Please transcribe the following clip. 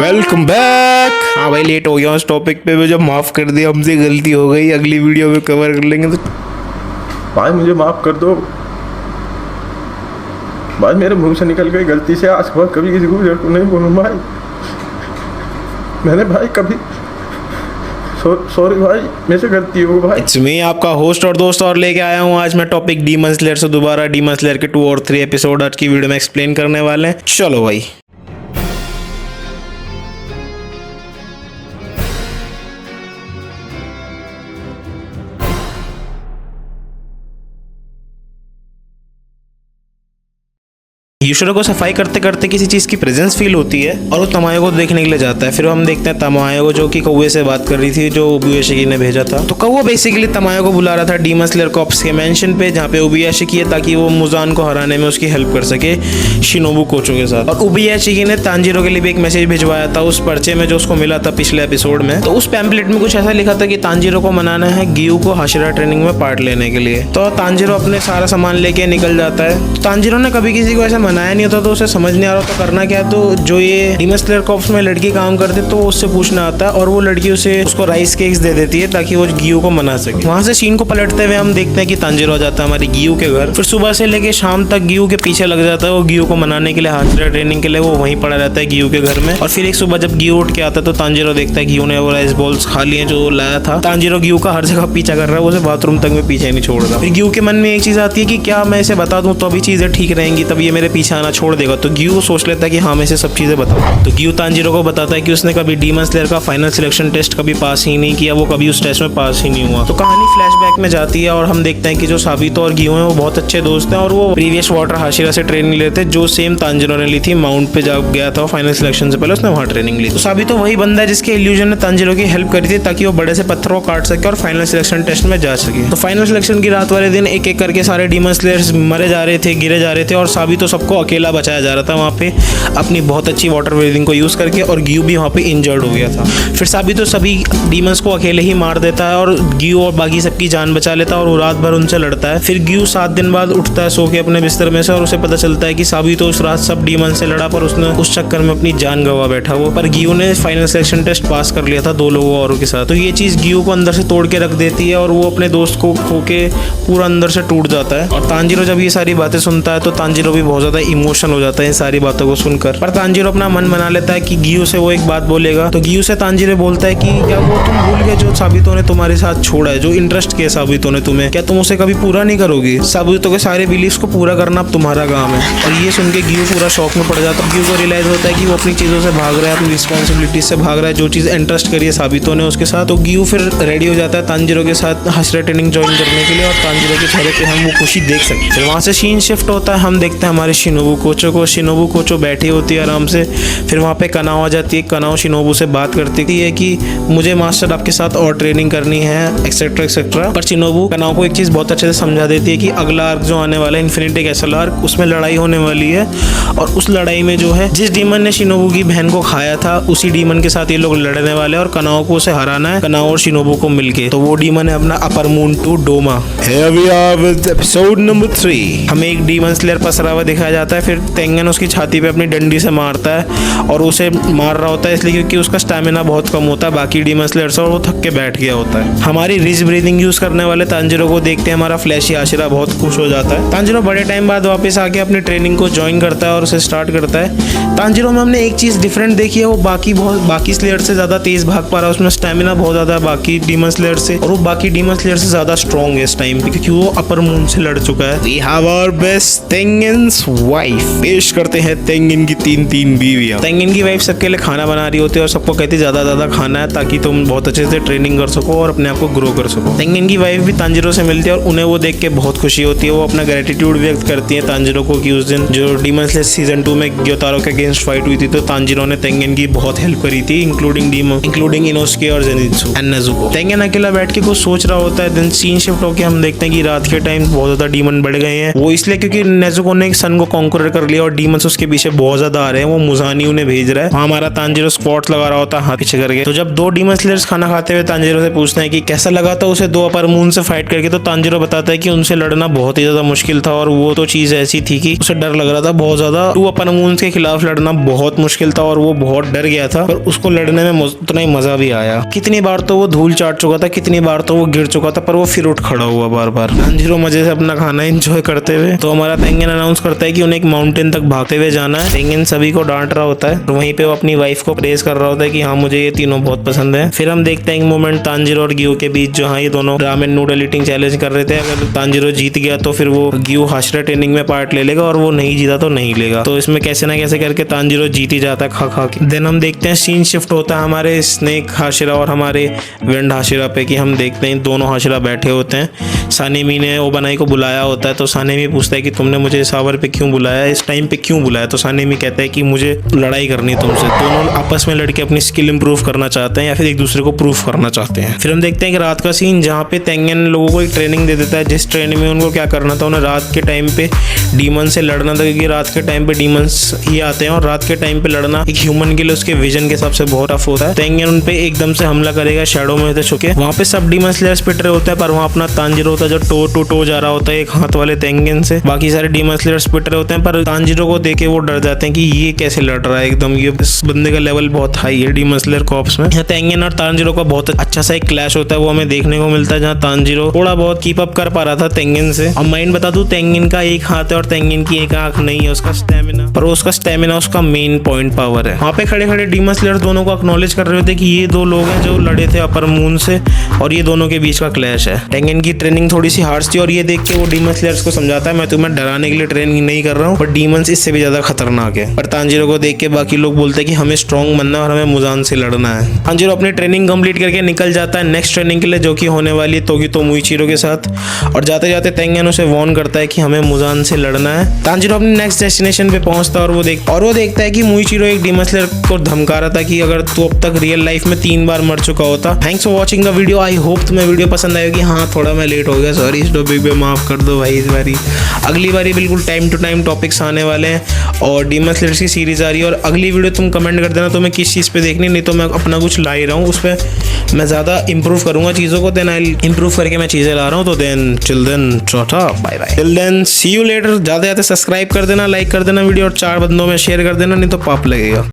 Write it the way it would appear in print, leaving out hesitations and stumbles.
Welcome back. हाँ भाई, late हो गया उस टॉपिक पे, जब माफ कर दिया, हमसे गलती हो गई, अगली वीडियो में कवर कर लेंगे। तो भाई मुझे माफ़ कर दो भाई, मेरे मुंह से निकल गई गलती से। आज के बाद कभी किसी को जरूर नहीं बोलूँ भाई। मैंने भाई कभी सॉरी भाई, मेरे से गलती हो भाई। इट्स मी, आपका होस्ट और दोस्त, और लेके आया हूँ आज मैं टॉपिक डीमन स्लेयर से दोबारा। डीमन स्लेयर के 2 और 3 एपिसोड आज की वीडियो में एक्सप्लेन करने वाले हैं। चलो भाई। यूशरो को सफाई करते करते किसी चीज की प्रेजेंस फील होती है और वो तमायो को देखने के लिए जाता है। फिर हम देखते हैं तमायो को, जो कि कौवे से बात कर रही थी, जो ओबुयाशिकी ने भेजा था। तो कौवा बेसिकली तमायो को बुला रहा था डीमन स्लेयर कॉर्प्स के मेंशन पे, जहाँ पे ओबुयाशिकी है, ताकि वो मुजान को हराने में उसकी हेल्प कर सके शिनोबु कोचो के साथ। और ओबुयाशिकी ने तांजीरो के लिए भी एक मैसेज भिजवाया था उस पर्चे में जो उसको मिला था पिछले एपिसोड में। तो उस पैम्पलेट में कुछ ऐसा लिखा था कि तांजीरो को मनाना है गियू को हाशिरा ट्रेनिंग में पार्ट लेने के लिए। तो तांजीरो अपने सारा सामान लेके निकल जाता है। तो तांजीरो ने कभी किसी को ऐसा मनाया नहीं होता, तो उसे समझ नहीं आ रहा तो करना क्या है। तो जो ये डीमन स्लेयर कॉर्प्स में लड़की काम करती, तो उससे पूछना आता है और वो लड़की उसको राइस केक्स दे देती है ताकि वो गियू को मना सके। वहां से सीन को पलटते हुए हम देखते हैं कि तांजीरो आ जाता है हमारी गियू के घर। फिर सुबह से लेके शाम तक गियू के पीछे लग जाता है। वो गियू को मनाने के लिए, हाशिरा ट्रेनिंग के लिए वो वहीं पड़ा रहता है गियू के घर में। और फिर एक सुबह जब गियू उठ के आता है तो तांजीरो देखता है गियू ने वो राइस बॉल्स खा लिए जो लाया था। तांजीरो गियू का हर जगह पीछा कर रहा है, वो उसे बाथरूम तक में पीछे नहीं छोड़ रहा। फिर गियू के मन में एक चीज आती है कि क्या मैं इसे बता दूं तो अभी चीजें ठीक रहेंगी, तब ये मेरे पीछे आना छोड़ देगा। तो गियू सोच लेता है कि हाँ मैं इसे सब चीजें बताऊं। तो गियू तांजीरो को बताता है कि उसने कभी डीमन स्लेयर का फाइनल सिलेक्शन टेस्ट कभी पास ही नहीं किया, वो कभी उस टेस्ट में पास ही नहीं हुआ। तो कहानी फ्लैशबैक में जाती है और हम देखते हैं कि जो साबितो और गियू हैं वो बहुत अच्छे दोस्त हैं और वो प्रीवियस वाटर हाशिरा से ट्रेनिंग लेते, जो सेम तांजीरो ने ली थी माउंट पे जब गया था फाइनल सिलेक्शन से पहले, उसने वहां ट्रेनिंग ली। तो साबितो वही बंदा है जिसके इल्यूजन ने तांजीरो की हेल्प करी थी ताकि वो बड़े से पत्थरों को काट सके और फाइनल सिलेक्शन टेस्ट में जा सके। तो फाइनल सिलेक्शन की रात वाले दिन एक एक करके सारे डीमन स्लेयर्स मरे जा रहे थे, गिरे जा रहे थे और साबितो सबको अकेला बचाया जा रहा था वहाँ पे अपनी बहुत अच्छी वाटर ब्रीदिंग को यूज करके। और गियू भी वहाँ पे इंजर्ड हो गया था। फिर साबितो सभी डीमंस को अकेले ही मार देता है और गियू और बाकी सबकी जान बचा लेता है और वो रात भर उनसे लड़ता है। फिर गियू 7 दिन बाद उठता है सो के अपने बिस्तर में से और उसे पता चलता है कि साबितो उस रात सब डीमन से लड़ा पर उसने उस चक्कर में अपनी जान गंवा बैठा वो। पर गियू ने फाइनल सिलेक्शन टेस्ट पास कर लिया था 2 लोगों औरों के साथ। तो ये चीज गियू को अंदर से तोड़ के रख देती है और वो अपने दोस्त को खो के पूरा अंदर से टूट जाता है। और तांजीरो जब ये सारी बातें सुनता है तो तांजीरो भी बहुत ज्यादा इमोशनल हो जाता है इन सारी बातों को सुनकर। पर तांजीरो अपना मन बना लेता है कि गियू से वो एक बात बोलेगा। तो गियू से तांजीरो बोलता है कि क्या वो तुम भूल गए जो साबितो ने तुम्हारे साथ छोड़ा है, जो इंटरेस्ट किया साबितो ने तुम्हें, क्या तुम उसे कभी पूरा नहीं करोगी? साबितो के सारे बिलीफ्स को पूरा करना अब तुम्हारा काम है। और ये सुन के गियू पूरा शॉक में पड़ जाता है। गियू को रियलाइज होता है कि वो अपनी चीजों से भाग रहा है, अपनी रिस्पॉन्सिबिलिटीज से भाग रहा है, जो चीज इंटरेस्ट करी है साबितो ने उसके साथ। तो गियू फिर रेडी हो जाता है तांजीरो के साथ हाशिरा ट्रेनिंग ज्वाइन करने के लिए और तांजीरो के चेहरे पे हम वो खुशी देख सकते हैं। फिर वहाँ से सीन शिफ्ट होता है, हम देखते हैं हमारे शिनोबु कोचो को। शिनोबु कोचो बैठी होती है आराम से। फिर वहाँ पे कनाओ आ जाती है। कनाओ शिनोबु से बात करती है कि मुझे मास्टर आपके साथ और ट्रेनिंग करनी है एक्सेट्रा एक्सेट्रा। पर शिनोबु कनाओ को एक चीज बहुत अच्छे से समझा देती है कि अगला आर्क जो आने वाला है इन्फिनिटी कैसल आर्क, उसमें लड़ाई होने वाली है और उस लड़ाई में जो है जिस डीमन ने शिनोबु की बहन को खाया था उसी डीमन के साथ ये लोग लड़ने वाले हैं और कनाओ को उसे हराना है, कनाओ और शिनोबु को मिलके। तो वो डीमन है अपना upper moon 2 Doma. Here we are with episode number 3। हमें एक डीमन स्लेयर पसरा हुआ दिखाया जाता है। फिर तेंगन उसकी छाती पे अपनी डंडी से मारता है और उसे मार रहा होता है इसलिए क्योंकि उसका स्टैमिना बहुत कम होता है बाकी डीमन स्लेयर से और वो थक के बैठ गया होता है। हमारी रिच ब्रीदिंग यूज करने वाले तांजीरो को देखते हमारा फ्लैशी हाशिरा बहुत खुश हो जाता है। तांजीरो बड़े टाइम बाद वापस आके अपनी ट्रेनिंग को ज्वाइन करता है और उसे स्टार्ट करता है। तांजीरो में हमने एक चीज डिफरेंट देखी है, वो बाकी स्लेयर से ज्यादा तेज भाग पा रहा है, उसमें स्टैमिना बहुत ज्यादा है बाकी डीमन स्लेयर से और वो बाकी डीमन स्लेयर से ज्यादा स्ट्रॉन्ग है इस टाइम पे क्योंकि वो अपर मून से लड़ चुका है। We have our best तेंगन्स वाइफ। पेश करते हैं तेंगन की 3 बीवियां। तेंगन की वाइफ सबके लिए खाना बना रही होती है और सबको कहती है ज्यादा खाना है ताकि तुम बहुत अच्छे से ट्रेनिंग कर सको और अपने आप को ग्रो कर सको। तेंगन की वाइफ भी तांजीरो से मिलती है और उन्हें वो देख के बहुत खुशी होती है। वो अपना ग्रेटिट्यूड व्यक्त करती है तांजीरो को कि उस दिन जो डीमन स्लेयर सीजन 2 में ग्योतारो के अगेंस्ट फाइट हुई थी तो तांजीरो ने तेंगन की बहुत हेल्प करी थी, इंक्लूडिंग इनोसुके और जेनित्सु एंड नेजुको। तेंगन अकेला बैठ के कुछ सोच रहा होता है। देन सीन शिफ्ट होकर हम देखते हैं कि रात के टाइम बहुत ज्यादा डीमन बढ़ गए हैं। वो इसलिए क्योंकि नेजुको ने सन को कॉन्करर कर लिया और डीमंस उसके पीछे बहुत ज्यादा आ रहे हैं। वो मुजानी उन्हें भेज रहा है। वहाँ हमारा तांजीरो स्क्वाट्स लगा रहा होता है हाथ पीछे करके। तो जब दो डीमन स्लेयर्स खाना खाते हुए तांजीरो से पूछते हैं कि कैसा लगा था उसे दो अपर मून से फाइट करके, तो तांजीरो बताता है कि उनसे लड़ना बहुत ही ज्यादा मुश्किल था और वो तो चीज ऐसी थी कि उसे डर लग रहा था बहुत ज्यादा। टू अपर मून के खिलाफ लड़ना बहुत मुश्किल था और वो बहुत डर गया था, पर उसको लड़ने में उतना ही मजा भी आया। कितनी बार तो वो धूल चाट चुका था, कितनी बार तो वो गिर चुका था, पर वो फिर उठ खड़ा हुआ बार बार। तांजीरो मजे से अपना खाना एंजॉय करते हुए। तो हमारा तेंगेन अनाउंस करता है कि उन्हें एक माउंटेन तक भागते हुए जाना है। तेंगेन सभी को डांट रहा होता है और वहीं पे वो अपनी वाइफ को प्रेज कर रहा होता है कि हाँ मुझे ये तीनों बहुत पसंद है। फिर हम देखते हैं एक मोमेंट तांजीरो और गियो के बीच, जहाँ ये दोनों रामेन नूडल ईटिंग चैलेंज कर रहे थे। अगर तांजीरो जीत गया तो फिर वो गियो हाशिरा ट्रेनिंग में पार्ट ले लेगा और वो नहीं जीता तो नहीं लेगा। तो इसमें कैसे ना कैसे करके तांजीरो जीत ही जाता है खा खा के। देन हम देखते हैं सीन शिफ्ट होता है हमारे स्नेक हाशिरा और हमारे विंड हाशिरा पे कि हम देखते हैं दोनों हाशिरा बैठे होते हैं। सानेमी ने ओबनाई को बुलाया होता है, तो सानेमी पूछता है कि तुमने मुझे इस आवर पे क्यों बुलाया, इस टाइम पे क्यों बुलाया। तो सानेमी कहता है कि मुझे लड़ाई करनी तुमसे। दोनों आपस में लड़के अपनी स्किल इंप्रूव करना चाहते हैं या फिर एक दूसरे को प्रूफ करना चाहते हैं। फिर हम देखते हैं कि रात का सीन जहाँ पे तेंगेन लोगों को एक ट्रेनिंग दे देता है, जिस ट्रेनिंग में उनको क्या करना था, उन्हें रात के टाइम पे डीमन से लड़ना था, क्योंकि रात के टाइम पे डीमंस ही आते हैं और रात के टाइम पे लड़ना एक ह्यूमन के लिए उसके विजन के हिसाब से बहुत टफ होता है। तेंगेन उन पे एकदम से हमला करेगा शैडो में से छुके। वहाँ पे सब डीमन स्लेयर्स पिट रहे होते हैं, पर वहाँ अपना तांजीरो होता है जो टो टू टो जा रहा होता है एक हाथ वाले तेंगेन से। बाकी सारे डीमन स्लेयर्स पिट रहे होते हैं, पर तांजीरो को देख के वो डर जाते हैं कि ये कैसे लड़ रहा है, एकदम ये इस बंदे का लेवल बहुत हाई है डीमन स्लेयर कॉर्प्स में। यहाँ तेंगेन और तांजीरो का बहुत अच्छा सा एक क्लैश होता है, वो हमें देखने को मिलता है, जहाँ तांजीरो थोड़ा बहुत कीप अप कर पा रहा था तेंगेन से। अब माइंड बता दूं, तेंगेन का एक हाथ है और तेंगेन की एक आंख नहीं है उसका स्टेमिना, पर उसका स्टेमिना उसका मेन पॉइंट पावर है। वहाँ पे खड़े खड़े डीमन स्लेयर्स दोनों को एक्नॉलेज कर रहे होते कि ये दो लोग हैं जो लड़े थे अपर मून से और ये दोनों के बीच का क्लैश है। तेंगेन की ट्रेनिंग थोड़ी सी हार्श थी और ये देख के वो डीमन स्लेयर्स को समझाता है मैं तुम्हें डराने के लिए ट्रेनिंग नहीं कर रहा हूँ, बट डीमंस इससे भी ज्यादा खतरनाक है। पर तांजीरो को देख के बाकी लोग बोलते हैं कि हमें स्ट्रॉन्ग बनना है और हमें मुजान से लड़ना है। तांजीरो अपनी ट्रेनिंग कंप्लीट करके निकल जाता है नेक्स्ट ट्रेनिंग के लिए, जो कि होने वाली है तोगितो मुइचिरो के साथ। और जाते जाते तेंगेन उसे वार्न करता है कि हमें मुजान से लड़ना है। तांजीरो अपने नेक्स्ट डेस्टिनेशन पे पहुंचता है और वो देखता है कि मुइचिरो एक डीमन स्लेयर को धमका रहा था कि अगर तू अब तक रियल लाइफ में 3 बार मर चुका होता। Thanks for watching the video. I hope तुम्हें वीडियो पसंद आएगी। हाँ थोड़ा मैं लेट हो गया, सॉरी, इस टॉपिक पे माफ कर दो भाई। इस बारी अगली बारी बिल्कुल टाइम टू टाइम टॉपिक्स आने वाले हैं और डीमन स्लेयर्स की सीरीज आ रही है। और अगली वीडियो तुम कमेंट कर देना तुम्हें किस चीज़ पे देखनी, नहीं तो मैं अपना कुछ ला ही रहा हूँ, उस पर मैं ज़्यादा इंप्रूव करूँगा चीज़ों को। देन आई इंप्रूव करके मैं चीज़ें ला रहा हूँ। तो then till then tata bye bye, till then see you later. ज़्यादा सब्सक्राइब कर देना, लाइक कर देना वीडियो और 4 बंदों में शेयर कर देना, नहीं तो पाप लगेगा।